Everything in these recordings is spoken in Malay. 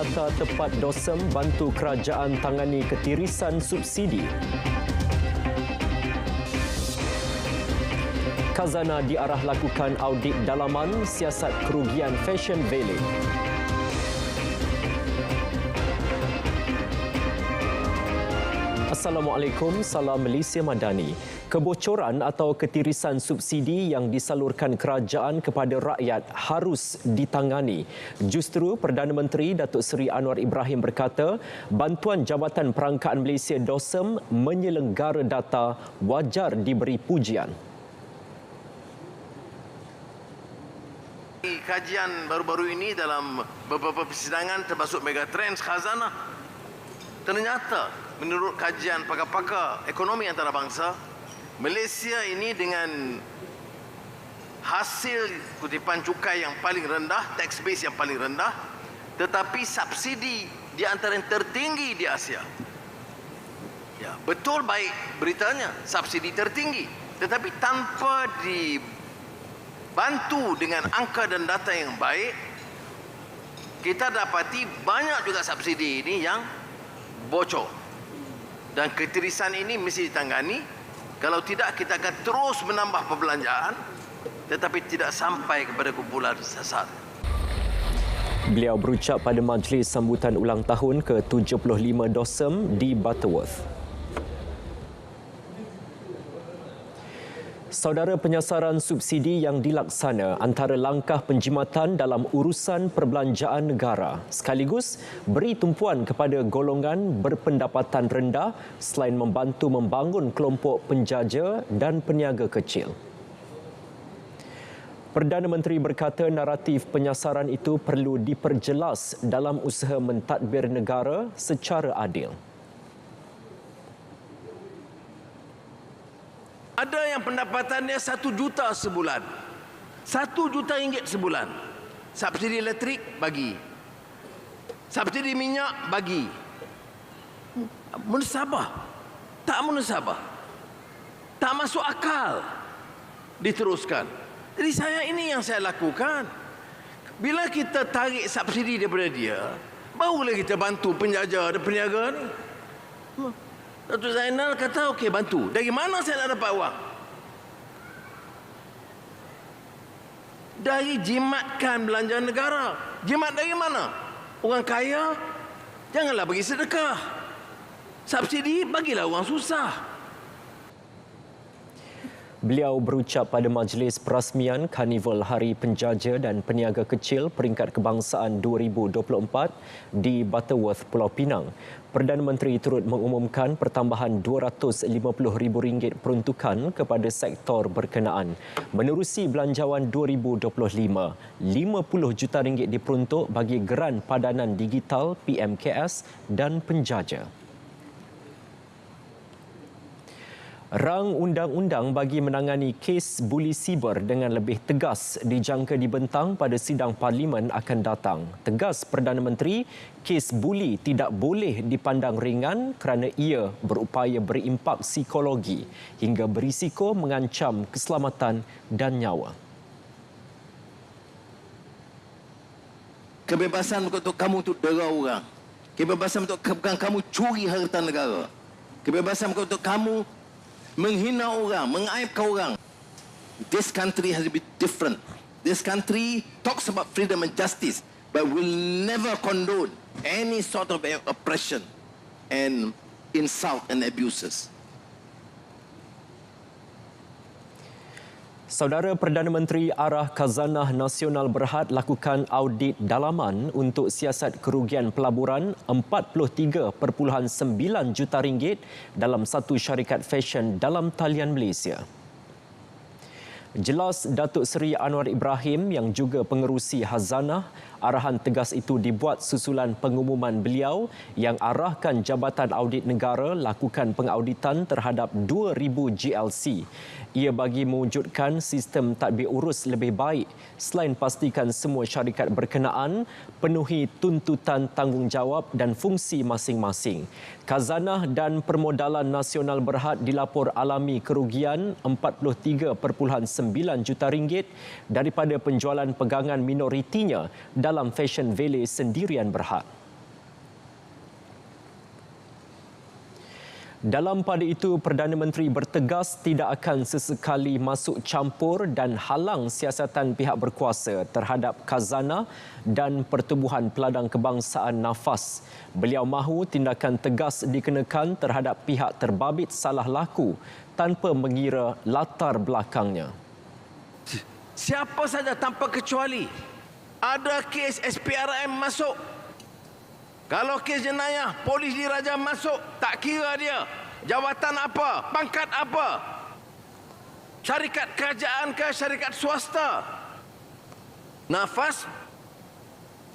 Data Tepat DOSEM bantu kerajaan tangani ketirisan subsidi. Khazanah diarah lakukan audit dalaman siasat kerugian Fashion Valley. Assalamualaikum, salam Malaysia Madani. Kebocoran atau ketirisan subsidi yang disalurkan kerajaan kepada rakyat harus ditangani. Justru Perdana Menteri Datuk Seri Anwar Ibrahim berkata, bantuan Jabatan Perangkaan Malaysia DOSEM menyelenggara data wajar diberi pujian. Kajian baru-baru ini dalam beberapa persidangan termasuk Megatrends Khazanah, ternyata menurut kajian pakar-pakar ekonomi antarabangsa, Malaysia ini dengan hasil kutipan cukai yang paling rendah, tax base yang paling rendah, tetapi subsidi di antara yang tertinggi di Asia. Ya, betul baik beritanya, subsidi tertinggi, tetapi tanpa dibantu dengan angka dan data yang baik, kita dapati banyak juga subsidi ini yang bocor. Dan ketirisan ini mesti ditangani. Kalau tidak, kita akan terus menambah perbelanjaan tetapi tidak sampai kepada kumpulan sasaran. Beliau berucap pada majlis sambutan ulang tahun ke-75 DOSEM di Butterworth. Saudara, penyasaran subsidi yang dilaksana antara langkah penjimatan dalam urusan perbelanjaan negara sekaligus beri tumpuan kepada golongan berpendapatan rendah selain membantu membangun kelompok penjaja dan peniaga kecil. Perdana Menteri berkata naratif penyasaran itu perlu diperjelas dalam usaha mentadbir negara secara adil. Ada yang pendapatannya 1 juta sebulan. 1 juta ringgit sebulan. Subsidi elektrik bagi. Subsidi minyak bagi. Munsabah. Tak munsabah. Tak masuk akal diteruskan. Jadi ini yang saya lakukan. Bila kita tarik subsidi daripada dia, barulah kita bantu penjaja dan peniaga ni. Datuk Zainal kata, okey, bantu. Dari mana saya nak dapat wang? Dari jimatkan belanjaan negara. Jimat dari mana? Orang kaya, janganlah bagi sedekah. Subsidi, bagilah orang susah. Beliau berucap pada majlis perasmian Karnival Hari Penjaja dan Peniaga Kecil Peringkat Kebangsaan 2024 di Butterworth, Pulau Pinang. Perdana Menteri turut mengumumkan pertambahan RM250,000 peruntukan kepada sektor berkenaan. Menerusi Belanjawan 2025, RM50 juta diperuntuk bagi geran padanan digital PMKS dan penjaja. Rang undang-undang bagi menangani kes buli siber dengan lebih tegas dijangka dibentang pada sidang Parlimen akan datang. Tegas Perdana Menteri, kes buli tidak boleh dipandang ringan kerana ia berupaya berimpak psikologi hingga berisiko mengancam keselamatan dan nyawa. Kebebasan untuk kamu untuk dera orang. Kebebasan untuk kamu curi harta negara. Kebebasan untuk kamu menghina orang, mengaibkan orang. This country has to be different. This country talks about freedom and justice, but will never condone any sort of oppression and insult and abuses. Saudara, Perdana Menteri arah Khazanah Nasional Berhad lakukan audit dalaman untuk siasat kerugian pelaburan RM43.9 juta dalam satu syarikat fashion dalam talian Malaysia. Jelas Datuk Seri Anwar Ibrahim yang juga pengerusi Khazanah, arahan tegas itu dibuat susulan pengumuman beliau yang arahkan Jabatan Audit Negara lakukan pengauditan terhadap 2,000 GLC. Ia bagi mewujudkan sistem tadbir urus lebih baik selain pastikan semua syarikat berkenaan penuhi tuntutan tanggungjawab dan fungsi masing-masing. Khazanah dan Permodalan Nasional Berhad dilapor alami kerugian RM43.9 juta daripada penjualan pegangan minoritinya dalam Fashion Valley Sendirian Berhad. Dalam pada itu, Perdana Menteri bertegas tidak akan sesekali masuk campur dan halang siasatan pihak berkuasa terhadap khazanah dan pertubuhan peladang kebangsaan NAFAS. Beliau mahu tindakan tegas dikenakan terhadap pihak terbabit salah laku tanpa mengira latar belakangnya. Siapa saja tanpa kecuali ada kes SPRM masuk. Kalau kes jenayah, polis diraja masuk, tak kira dia jawatan apa, pangkat apa, syarikat kerajaan ke syarikat swasta. NAFAS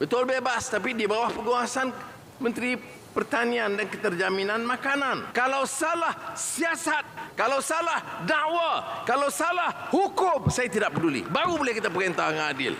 betul bebas, tapi di bawah penguasaan Menteri Pertanian dan Keterjaminan Makanan. Kalau salah siasat, kalau salah dakwa, kalau salah hukum, saya tidak peduli. Baru boleh kita perintah dengan adil.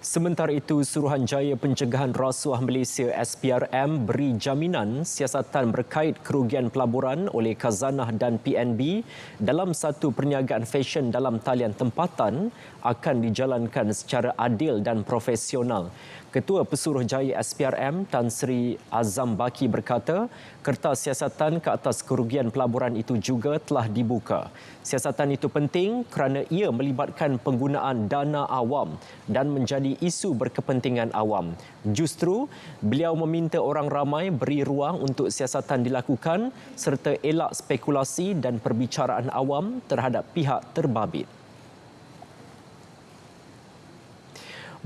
Sementara itu, Suruhanjaya Pencegahan Rasuah Malaysia SPRM beri jaminan siasatan berkait kerugian pelaburan oleh Khazanah dan PNB dalam satu perniagaan fashion dalam talian tempatan akan dijalankan secara adil dan profesional. Ketua Pesuruhjaya SPRM Tan Sri Azam Baki berkata, kertas siasatan ke atas kerugian pelaburan itu juga telah dibuka. Siasatan itu penting kerana ia melibatkan penggunaan dana awam dan menjadi isu berkepentingan awam. Justru, beliau meminta orang ramai beri ruang untuk siasatan dilakukan serta elak spekulasi dan perbicaraan awam terhadap pihak terbabit.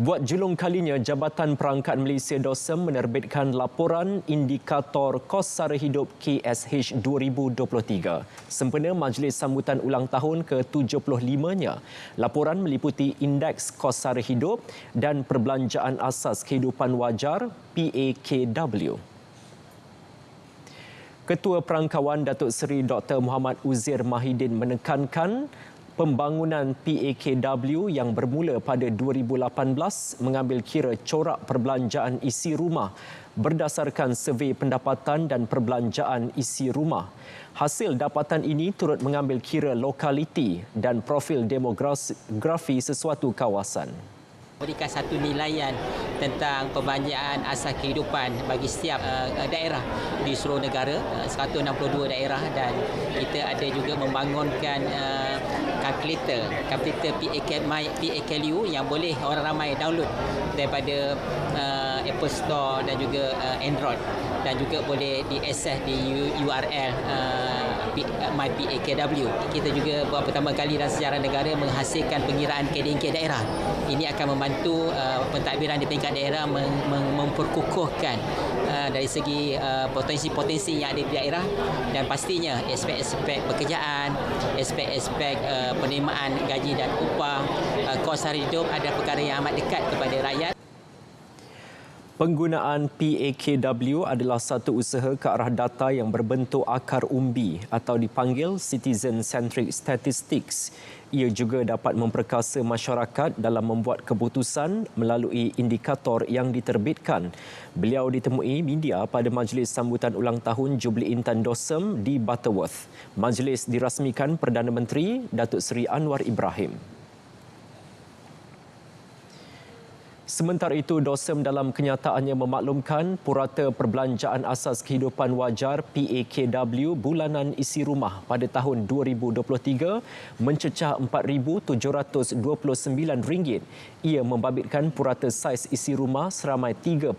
Buat julung kalinya, Jabatan Perangkat Malaysia DOSEM menerbitkan laporan indikator kos sara hidup KSH 2023 sempena Majlis Sambutan Ulang Tahun ke-75-nya. Laporan meliputi indeks kos sara hidup dan perbelanjaan asas kehidupan wajar PAKW. Ketua Perangkawan Datuk Seri Dr. Muhammad Uzair Mahidin menekankan pembangunan PAKW yang bermula pada 2018 mengambil kira corak perbelanjaan isi rumah berdasarkan survei pendapatan dan perbelanjaan isi rumah. Hasil dapatan ini turut mengambil kira lokaliti dan profil demografi sesuatu kawasan. Berikan satu nilaian tentang pembelanjaan asas kehidupan bagi setiap daerah di seluruh negara, 162 daerah, dan kita ada juga membangunkan kalkulator PAKW yang boleh orang ramai download daripada Apple Store dan juga Android, dan juga boleh diakses di URL MyPAKW. Kita juga buat pertama kali dalam sejarah negara menghasilkan pengiraan KDNK daerah. Ini akan membantu pentadbiran di tingkat daerah memperkukuhkan dari segi potensi-potensi yang ada di daerah, dan pastinya aspek-aspek pekerjaan, aspek-aspek penerimaan gaji dan upah, kos sara hidup adalah perkara yang amat dekat kepada rakyat. Penggunaan PAKW adalah satu usaha ke arah data yang berbentuk akar umbi atau dipanggil Citizen-Centric Statistics. Ia juga dapat memperkasa masyarakat dalam membuat keputusan melalui indikator yang diterbitkan. Beliau ditemui media pada Majlis Sambutan Ulang Tahun Jubli Intan DOSEM di Butterworth. Majlis dirasmikan Perdana Menteri Datuk Seri Anwar Ibrahim. Sementara itu, DOSEM dalam kenyataannya memaklumkan purata perbelanjaan asas kehidupan wajar PAKW bulanan isi rumah pada tahun 2023 mencecah RM4,729. Ia membabitkan purata saiz isi rumah seramai 3.8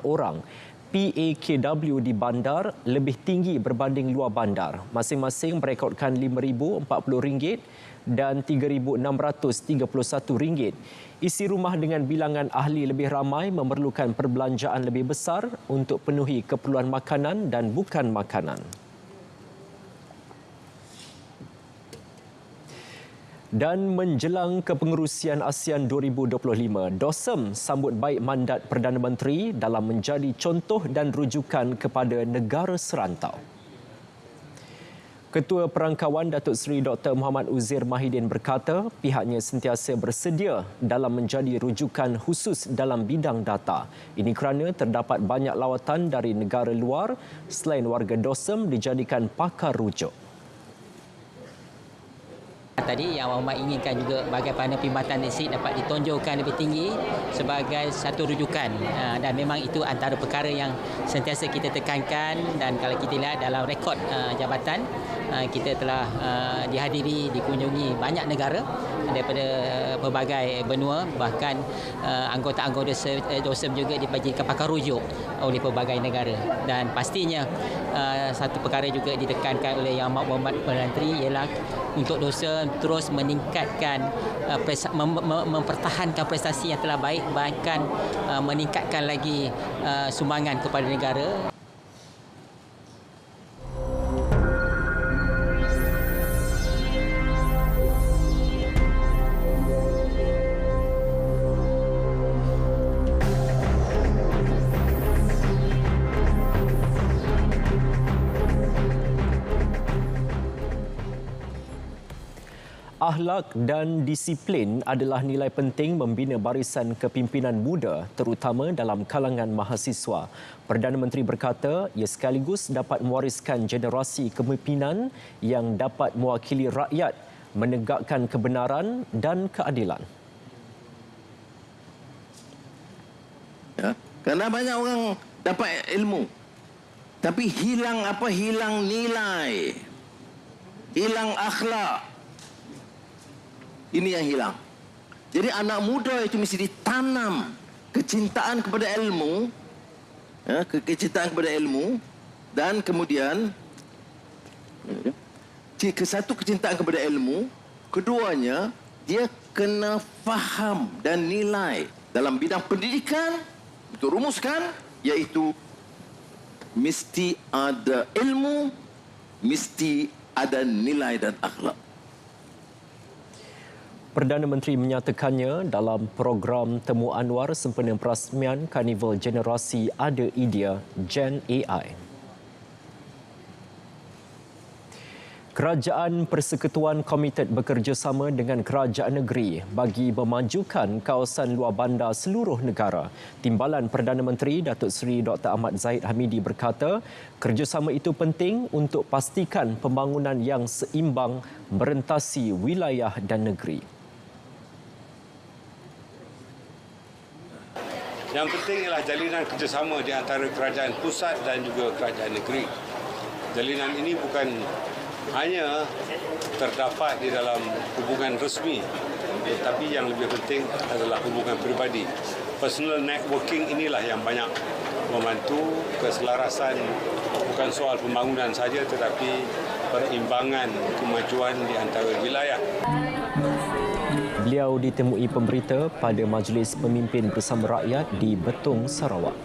orang. PAKW di bandar lebih tinggi berbanding luar bandar. Masing-masing merekodkan RM5,040 dan RM3,631. Isi rumah dengan bilangan ahli lebih ramai memerlukan perbelanjaan lebih besar untuk penuhi keperluan makanan dan bukan makanan. Dan menjelang kepengerusian ASEAN 2025, DOSEM sambut baik mandat Perdana Menteri dalam menjadi contoh dan rujukan kepada negara serantau. Ketua Perangkawan Datuk Seri Dr. Muhammad Uzair Mahidin berkata pihaknya sentiasa bersedia dalam menjadi rujukan khusus dalam bidang data. Ini kerana terdapat banyak lawatan dari negara luar selain warga DOSEM dijadikan pakar rujuk. Tadi yang Muhammad inginkan juga bagaimana perkhidmatan listrik dapat ditonjolkan lebih tinggi sebagai satu rujukan, dan memang itu antara perkara yang sentiasa kita tekankan. Dan kalau kita lihat dalam rekod jabatan, kita telah dihadiri, dikunjungi banyak negara daripada pelbagai benua, bahkan anggota-anggota DOSEM juga dijadikan pakar rujuk oleh pelbagai negara. Dan pastinya satu perkara juga ditekankan oleh Yang Amat Berhormat Perdana Menteri ialah untuk DOSEM terus meningkatkan, mempertahankan prestasi yang telah baik, bahkan meningkatkan lagi sumbangan kepada negara. Akhlak dan disiplin adalah nilai penting membina barisan kepimpinan muda, terutama dalam kalangan mahasiswa. Perdana Menteri berkata ia sekaligus dapat mewariskan generasi kepimpinan yang dapat mewakili rakyat, menegakkan kebenaran dan keadilan. Ya, kerana banyak orang dapat ilmu, tapi hilang apa? Hilang nilai, hilang akhlak. Ini yang hilang. Jadi anak muda itu mesti ditanam kecintaan kepada ilmu, ya, kecintaan kepada ilmu, dan kemudian satu kecintaan kepada ilmu, keduanya dia kena faham dan nilai dalam bidang pendidikan. Untuk rumuskan, iaitu mesti ada ilmu, mesti ada nilai dan akhlak. Perdana Menteri menyatakannya dalam program Temu Anwar sempena perasmian Karnival Generasi Ada Idea Gen AI. Kerajaan Persekutuan komited bekerjasama dengan kerajaan negeri bagi memajukan kawasan luar bandar seluruh negara. Timbalan Perdana Menteri Datuk Seri Dr. Ahmad Zahid Hamidi berkata, kerjasama itu penting untuk pastikan pembangunan yang seimbang merentasi wilayah dan negeri. Yang penting ialah jalinan kerjasama di antara kerajaan pusat dan juga kerajaan negeri. Jalinan ini bukan hanya terdapat di dalam hubungan resmi, tetapi yang lebih penting adalah hubungan peribadi. Personal networking inilah yang banyak membantu keselarasan, bukan soal pembangunan saja tetapi perimbangan kemajuan di antara wilayah. Beliau ditemui pemberita pada Majlis Pemimpin Bersama Rakyat di Betung, Sarawak.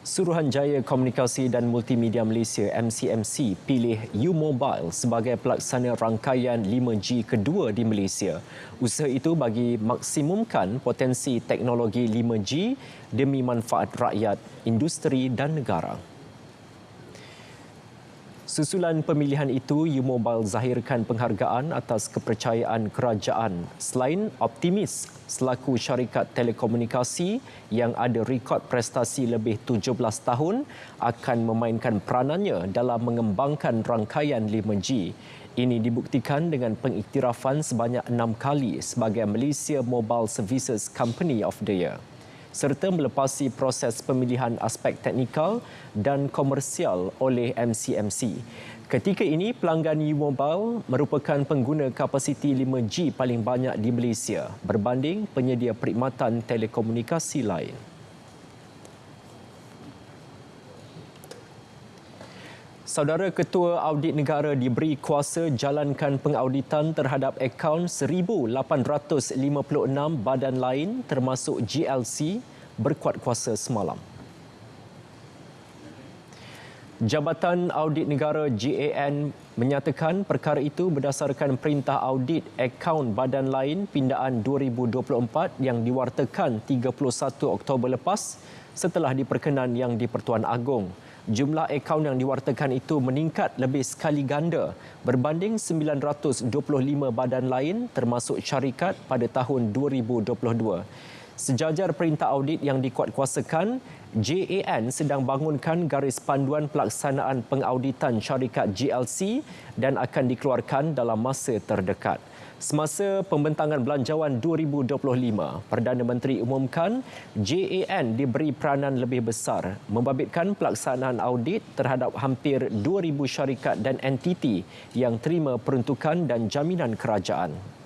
Suruhanjaya Komunikasi dan Multimedia Malaysia MCMC pilih U-Mobile sebagai pelaksana rangkaian 5G kedua di Malaysia. Usaha itu bagi maksimumkan potensi teknologi 5G demi manfaat rakyat, industri dan negara. Susulan pemilihan itu, U-Mobile zahirkan penghargaan atas kepercayaan kerajaan selain optimis selaku syarikat telekomunikasi yang ada rekod prestasi lebih 17 tahun akan memainkan peranannya dalam mengembangkan rangkaian 5G. Ini dibuktikan dengan pengiktirafan sebanyak 6 kali sebagai Malaysia Mobile Services Company of the Year, serta melepasi proses pemilihan aspek teknikal dan komersial oleh MCMC. Ketika ini, pelanggan U-Mobile merupakan pengguna kapasiti 5G paling banyak di Malaysia berbanding penyedia perkhidmatan telekomunikasi lain. Saudara Ketua Audit Negara diberi kuasa jalankan pengauditan terhadap akaun 1,856 badan lain termasuk GLC berkuat kuasa semalam. Jabatan Audit Negara JAN menyatakan perkara itu berdasarkan perintah audit akaun badan lain pindaan 2024 yang diwartakan 31 Oktober lepas setelah diperkenan Yang di-Pertuan Agong. Jumlah akaun yang diwartakan itu meningkat lebih sekali ganda berbanding 925 badan lain termasuk syarikat pada tahun 2022. Sejajar perintah audit yang dikuatkuasakan, JAN sedang bangunkan garis panduan pelaksanaan pengauditan syarikat GLC dan akan dikeluarkan dalam masa terdekat. Semasa pembentangan belanjawan 2025, Perdana Menteri umumkan JAN diberi peranan lebih besar membabitkan pelaksanaan audit terhadap hampir 2,000 syarikat dan entiti yang terima peruntukan dan jaminan kerajaan.